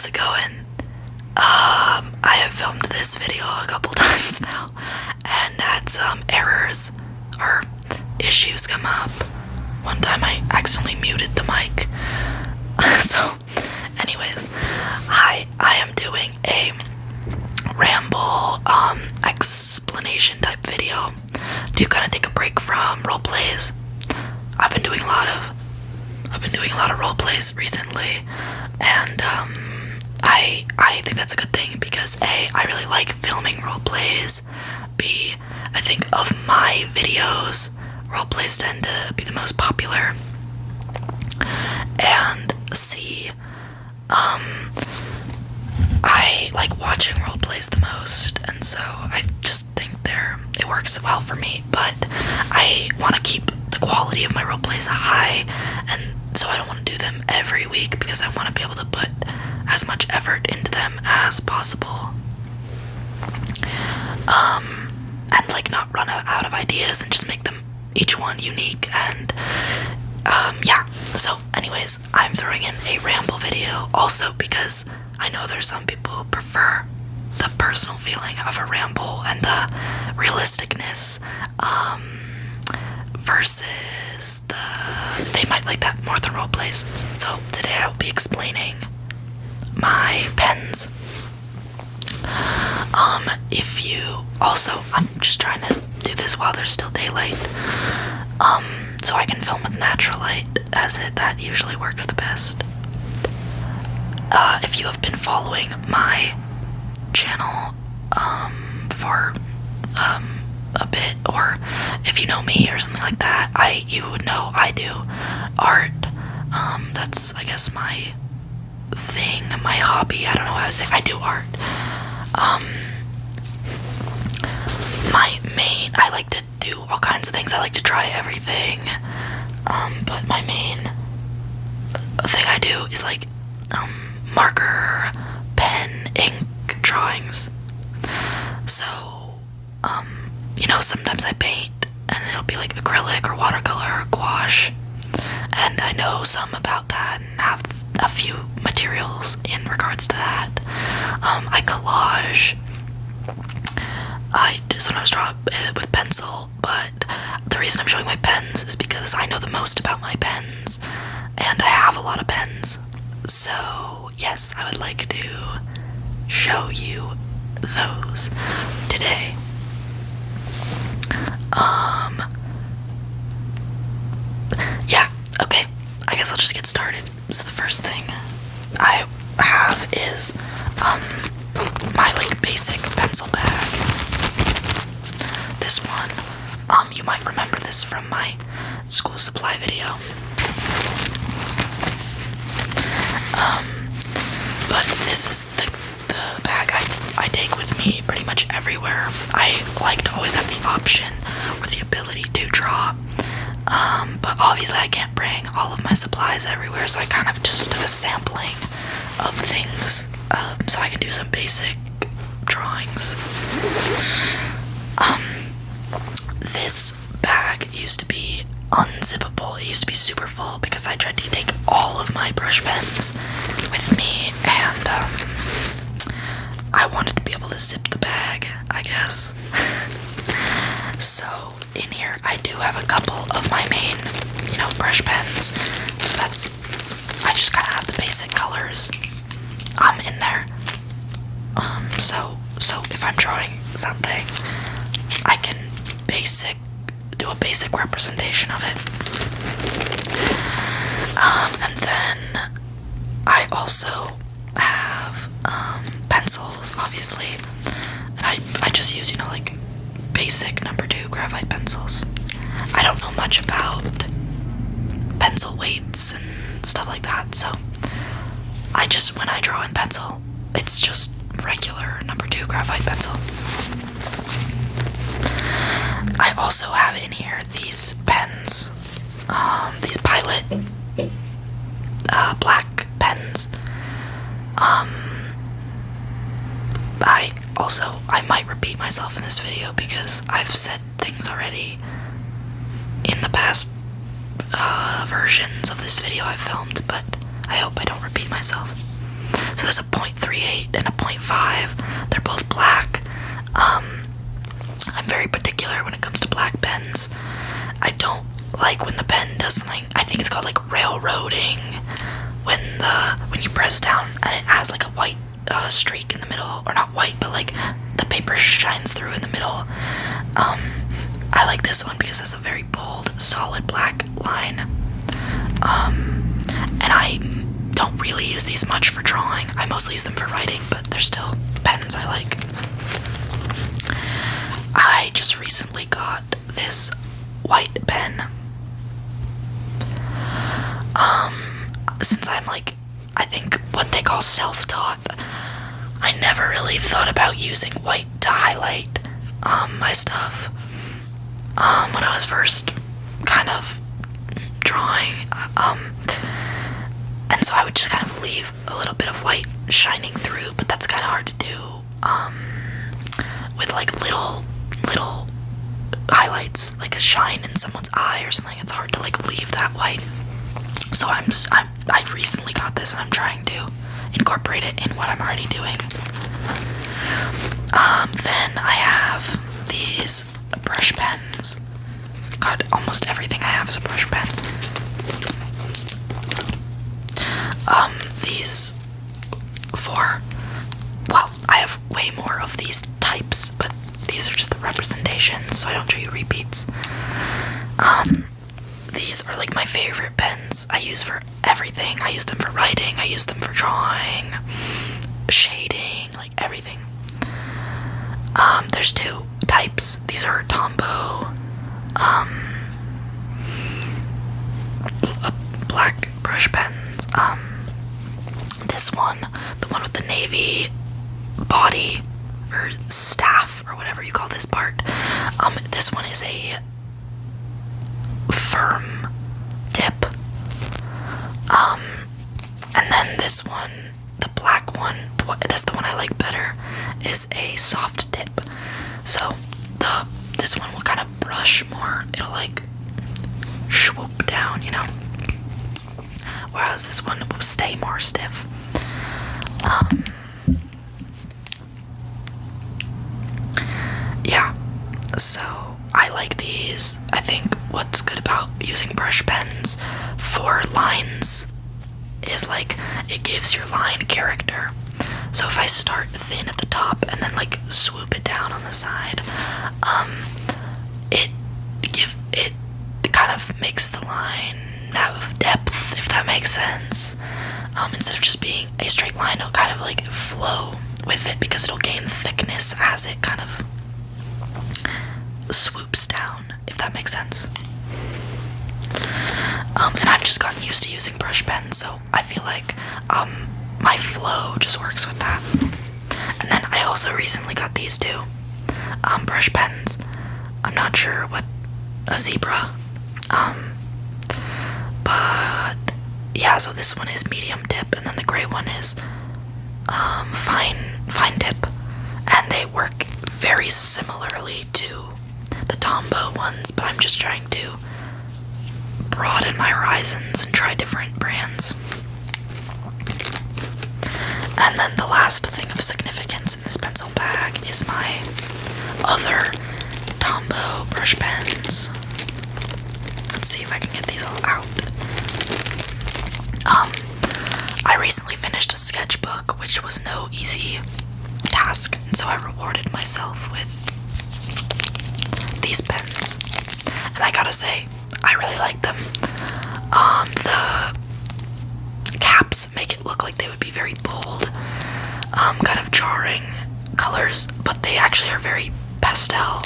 how's it going? I have filmed this video a couple times now and had some errors or issues come up. One time I accidentally muted the mic. So, anyways, hi, I am doing a ramble, explanation type video to kind of take a break from role plays. I've been doing a lot of role plays recently, and I think that's a good thing because A, I really like filming role plays. B, I think of my videos, role plays tend to be the most popular. And C, I like watching role plays the most, and so I just think it works well for me, but I want to keep the quality of my role plays high, and so I don't want to do them every week because I want to be able to put as much effort into them as possible. And like not run out of ideas and just make them each one unique. And yeah, so anyways, I'm throwing in a ramble video also because I know there's some people who prefer the personal feeling of a ramble and the realisticness versus they might like that more than role plays. So today I'll be explaining my pens. If you also, I'm just trying to do this while there's still daylight, so I can film with natural light, as that usually works the best. If you have been following my channel for a bit, or if you know me or something like that, you would know I do art. That's, I guess, my thing, my hobby. I don't know how to say. I do art. I like to do all kinds of things. I like to try everything. But my main thing I do is like marker, pen, ink drawings. So, sometimes I paint and it'll be like acrylic or watercolor or gouache. And I know some about that and have a few materials in regards to that. I collage. I sometimes draw with pencil, but the reason I'm showing my pens is because I know the most about my pens, and I have a lot of pens. So, yes, I would like to show you those today. Yeah, okay, I guess I'll just get started. So the first thing I have is, my, basic pencil bag. This one, you might remember this from my school supply video. But this is the bag I take with me pretty much everywhere. I like to always have the option or the ability to draw. But obviously I can't bring all of my supplies everywhere, so I kind of just took a sampling of things, so I can do some basic drawings. This bag used to be unzippable. It used to be super full because I tried to take all of my brush pens with me, and I wanted to be able to zip the bag, I guess. So in here I do have a couple of my main, brush pens. So I just kind of have the basic colors in there. So if I'm drawing something, I can do a basic representation of it. And then I also have pencils, obviously, and I just use basic number 2 graphite pencils. I don't know much about pencil weights and stuff like that, so when I draw in pencil, it's just regular number 2 graphite pencil. I also have in here these pens, these Pilot black pens. I might repeat myself in this video because I've said things already in the past versions of this video I've filmed, but I hope I don't repeat myself. So there's a .38 and a .5. They're both black. I'm very particular when it comes to black pens. I don't like when the pen does something, I think it's called like railroading, when you press down and it has like a white streak in the middle, or not white, but like the paper shines through in the middle. I like this one because it's a very bold, solid black line. And I don't really use these much for drawing. I mostly use them for writing, but they're still pens I like. I just recently got this white pen. Since I'm like, I think what they call self-taught, I never really thought about using white to highlight my stuff when I was first kind of drawing, and so I would just kind of leave a little bit of white shining through, but that's kind of hard to do with like little highlights, like a shine in someone's eye or something. It's hard to like leave that white. So I recently got this and I'm trying to incorporate it in what I'm already doing. Then I have these brush pens. God, almost everything I have is a brush pen. These four, well, I have way more of these types, but these are just the representations, so I don't show you repeats. These are like my favorite pens. I use for everything. I use them for writing, I use them for drawing, shading, like everything. There's two types. These are Tombow, black brush pens. This one, the one with the navy body, or staff, or whatever you call this part. This one is a firm tip. And then this one, the black one, that's the one I like better, is a soft tip. So this one will kind of brush more. It'll like swoop down, you know. Whereas this one will stay more stiff. Yeah, so I like these. I think what's good about using brush pens for lines is like it gives your line character. So if I start thin at the top and then like swoop it down on the side, it kind of makes the line have depth, if that makes sense. Instead of just being a straight line, it'll kind of like flow with it because it'll gain thickness as it kind of swoops down, if that makes sense. And I've just gotten used to using brush pens, so I feel like my flow just works with that. And then I also recently got these two brush pens. I'm not sure what a zebra, but yeah, so this one is medium tip and then the gray one is fine tip, and they work very similarly to the Tombow ones, but I'm just trying to broaden my horizons and try different brands. And then the last thing of significance in this pencil bag is my other Tombow brush pens. Let's see if I can get these all out. I recently finished a sketchbook, which was no easy task, and so I rewarded myself with these pens. And I gotta say, I really like them. The caps make it look like they would be very bold, kind of jarring colors, but they actually are very pastel.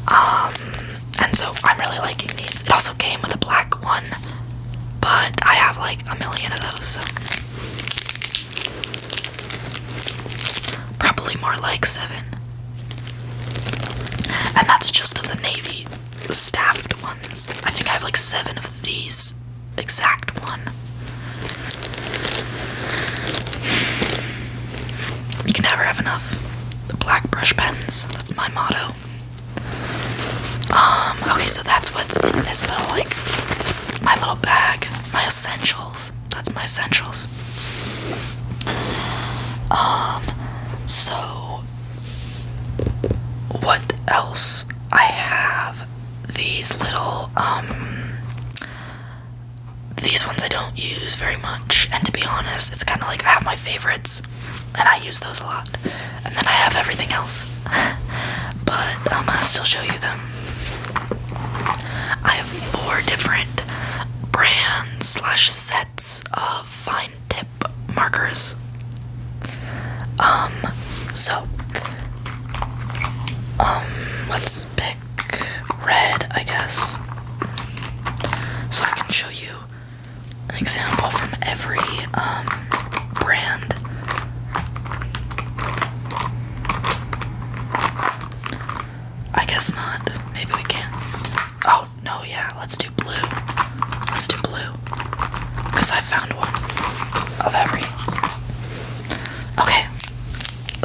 And so I'm really liking these. It also came with a black one, but I have like a million of those, so probably more like 7. And that's just of the navy staffed ones. I think I have like 7 of these exact one. You can never have enough. The black brush pens, that's my motto. Okay, so that's what's in this little, like, my little bag. My essentials. That's my essentials. So what else? I have these little, these ones I don't use very much, and to be honest, it's kind of like I have my favorites, and I use those a lot, and then I have everything else, but I'm gonna still show you them. I have 4 different brands slash sets of fine tip markers. So let's pick red, I guess, so I can show you an example from every brand. I guess not. Maybe we can't. Oh, no, yeah, let's do blue. Let's do blue. Because I found one of every. Okay.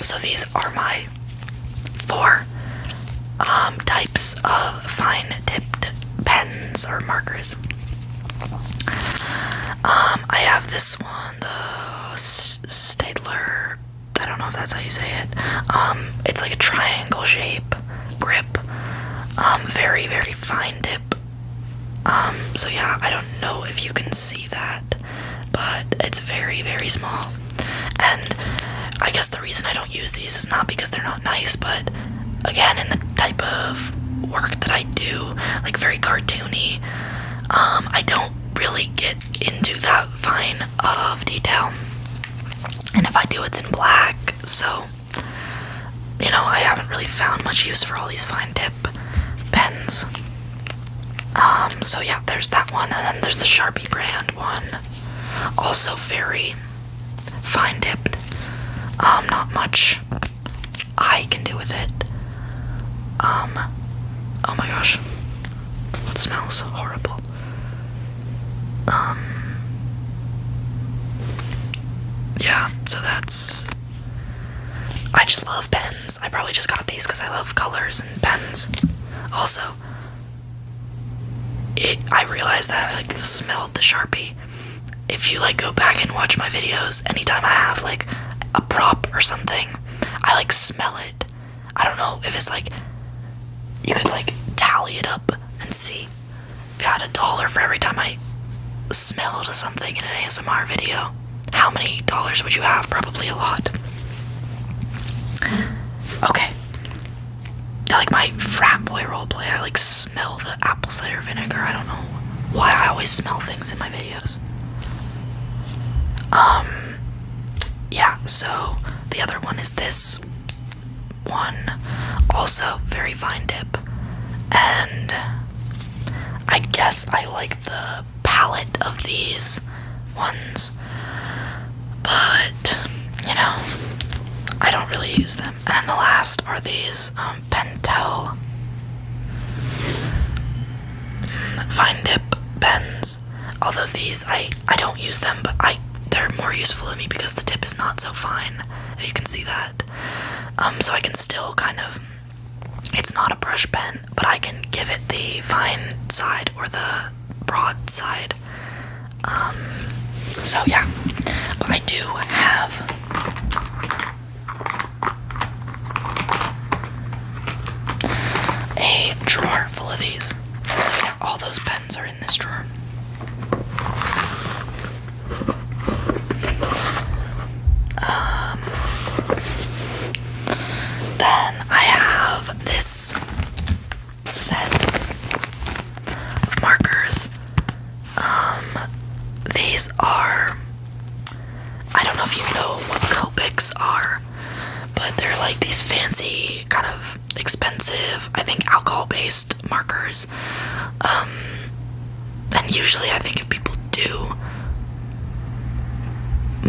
So these are my 4 types of fine tipped pens or markers. I have this one, the Stadler. I don't know if that's how you say it. It's like a triangle shape grip. Very, very fine tip. So yeah, I don't know if you can see that, but it's very, very small. And I guess the reason I don't use these is not because they're not nice, but again, in the type of work that I do, like very cartoony, I don't really get into that fine of detail. And if I do, it's in black, so, you know, I haven't really found much use for all these fine tip pens. So yeah, there's that one, and then there's the Sharpie brand one, also very fine tipped. Not much I can do with it. Oh my gosh, it smells horrible. Yeah, so that's, I just love pens. I probably just got these because I love colors and pens. Also, I realized that I like smelled the Sharpie. If you like go back and watch my videos, anytime I have like a prop or something, I like smell it. I don't know if it's like, you could like tally it up and see if you had $1 for every time I smelled something in an ASMR video. How many dollars would you have? Probably a lot. Okay. Like my frat boy roleplay, I like smell the apple cider vinegar. I don't know why I always smell things in my videos. Yeah, so the other one is this one, also very fine tip, and I guess I like the palette of these ones, but, you know, I don't really use them. And then the last are these Pentel fine tip pens. Although these, I don't use them, but they're more useful to me because the tip is not so fine, if you can see that. So I can still kind of, it's not a brush pen, but I can give it the fine side or the broad side. So yeah, but I do have a drawer full of these. So yeah, all those pens are in this drawer. Then I have this set of markers. These are, I don't know if you know what Copics are, but they're like these fancy, kind of expensive, I think alcohol-based markers. And usually I think if people do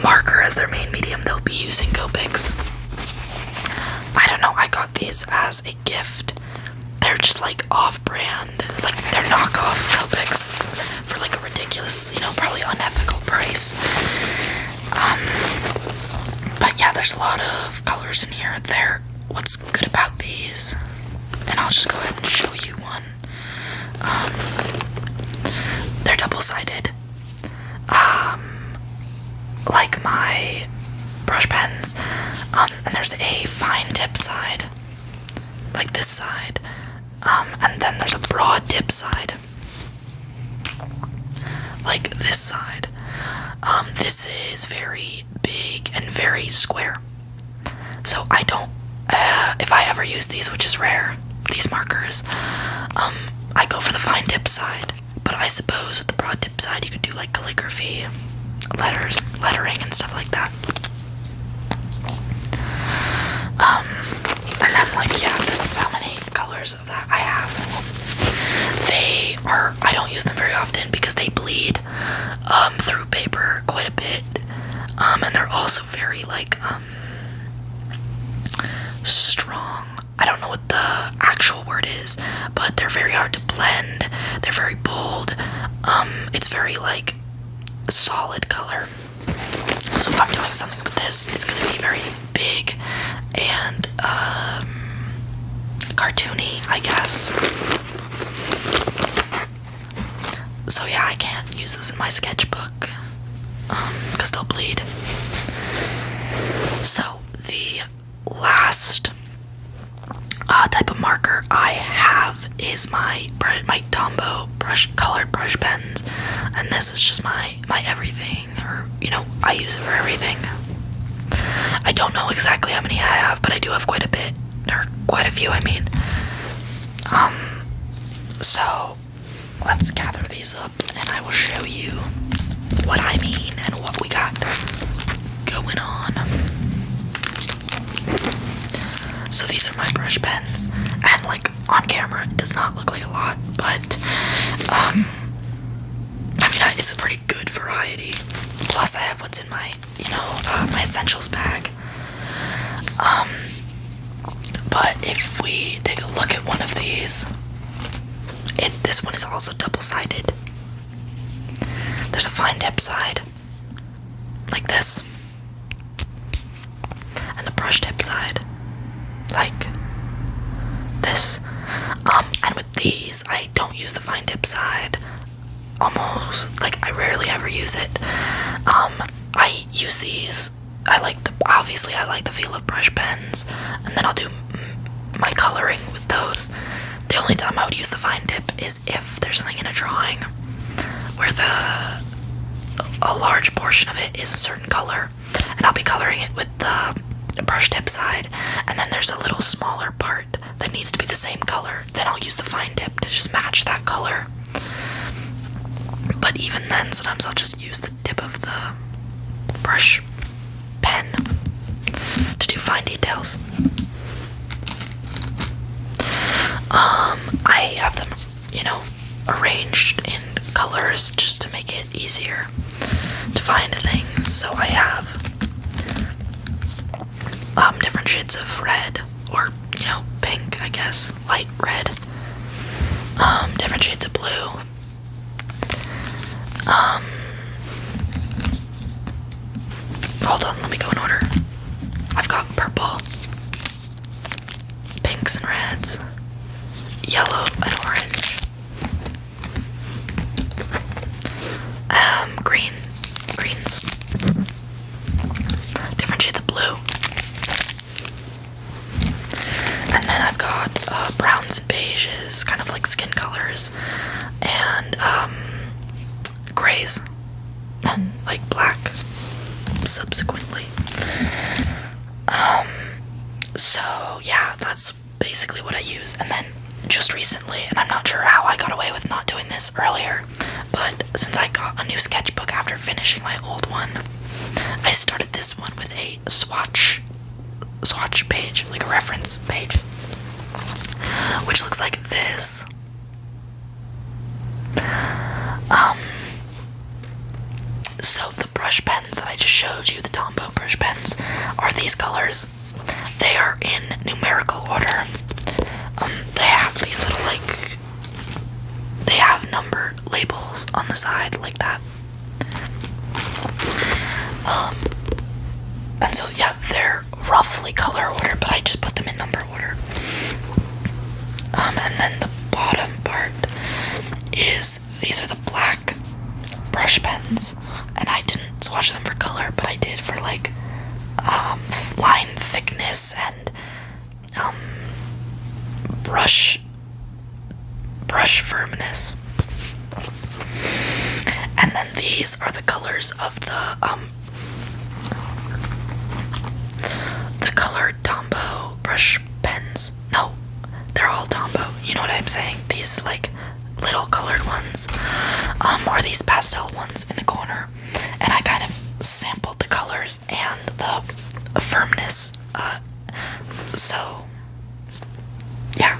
marker as their main medium, they'll be using Copics. I don't know, I got these as a gift. They're just like off-brand, like they're knockoff Copics for like a ridiculous, you know, probably unethical price. But yeah, there's a lot of colors in here. What's good about these, and I'll just go ahead and show you one. They're double-sided. Like my brush pens. And there's a fine tip side, like this side, and then there's a broad tip side, like this side. This is very big and very square, so I don't, if I ever use these, which is rare, these markers, I go for the fine tip side. But I suppose with the broad tip side you could do like calligraphy, lettering and stuff like that. And then like, yeah, this is how many colors of that I have. I don't use them very often because they bleed through paper quite a bit. And they're also very like strong. I don't know what the actual word is, but they're very hard to blend. They're very bold. It's very like solid color. So if I'm doing something with this, it's gonna be very big and cartoony, I guess. So yeah, I can't use this in my sketchbook because they'll bleed. So the last type of marker I have is my Tombow colored brush pens, and this is just my everything, or I use it for everything. I don't know exactly how many I have, but I do have quite a bit, or quite a few, I mean. So let's gather these up and I will show you what I mean and what we got going on. So these are my brush pens, and like on camera it does not look like a lot, but I mean, it's a pretty good variety. Plus I have what's in my, my essentials bag. But if we take a look at one of these, this one is also double-sided. There's a fine tip side, like this, and the brush tip side, like this. And with these, I don't use the fine tip side. Almost, like, I rarely ever use it. I use these. Obviously I like the feel of brush pens, and then I'll do my coloring with those. The only time I would use the fine tip is if there's something in a drawing where a large portion of it is a certain color, and I'll be coloring it with the brush tip side, and then there's a little smaller part that needs to be the same color. Then I'll use the fine tip to just match that color. But even then, sometimes I'll just use the tip of the brush pen to do fine details. I have them, arranged in colors just to make it easier to find things. So I have different shades of red, or pink, I guess, light red, different shades of blue, hold on, let me go in order. I've got purple, pinks and reds, yellow and orange, greens, different shades of blue, and then I've got browns and beiges, kind of like skin colors, and grays, and like black subsequently. So yeah, that's basically what I use. And then just recently, and I'm not sure how I got away with not doing this earlier, but since I got a new sketchbook after finishing my old one, I started this one with a swatch page, like a reference page, which looks like this. So the brush pens that I just showed you, the Tombow brush pens, are these colors. They are in numerical order. They have these little, they have number labels on the side, like that. And so, yeah, they're roughly color order, but I just put them in number order. And then the bottom part is, these are the black brush pens, and I didn't swatch them for color, but I did for, line thickness and brush firmness. And then these are the colors of the colored Tombow brush pens. No, they're all Tombow. You know what I'm saying? These like little colored ones, or these pastel ones in the corner. And I kind of sampled the colors and the firmness. So yeah.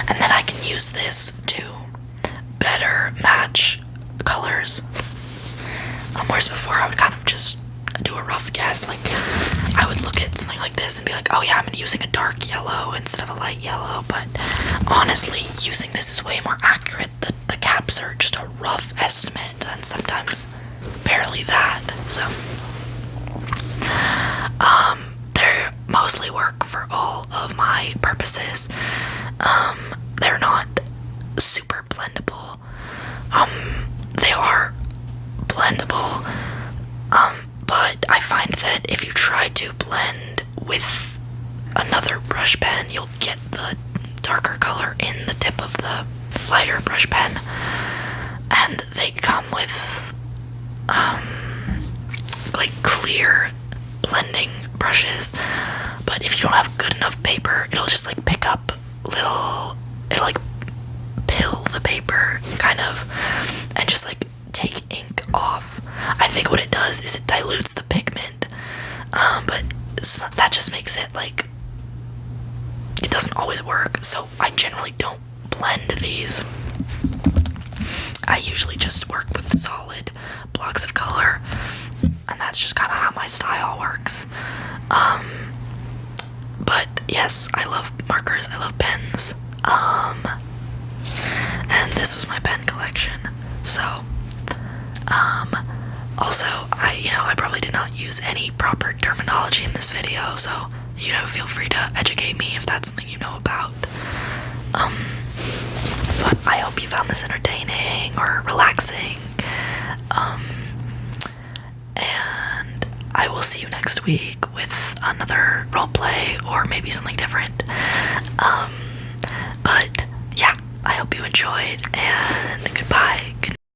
And then I can use this to better match colors. Whereas before I would kind of just do a rough guess. Like I would look at something like this and be like, oh yeah, I'm using a dark yellow instead of a light yellow. But honestly, using this is way more accurate. The caps are just a rough estimate, and sometimes barely that. So they mostly work for all of my purposes. They're not super blendable. They are blendable, but I find that if you try to blend with another brush pen, you'll get the darker color in the tip of the lighter brush pen. And they come with like clear blending brushes, but if you don't have good enough paper, it'll just like pick up it'll like pill the paper kind of, and just like take ink off. I think what it does is it dilutes the pigment, but that just makes it like it doesn't always work. So I generally don't blend these. I usually just work with solid blocks of color, and that's just kind of how my style works. But yes, I love markers, I love pens, and this was my pen collection. So also I probably did not use any proper terminology in this video, so feel free to educate me if that's something you know about. But I hope you found this entertaining or relaxing, and I will see you next week with another roleplay or maybe something different. But yeah, I hope you enjoyed, and goodbye, good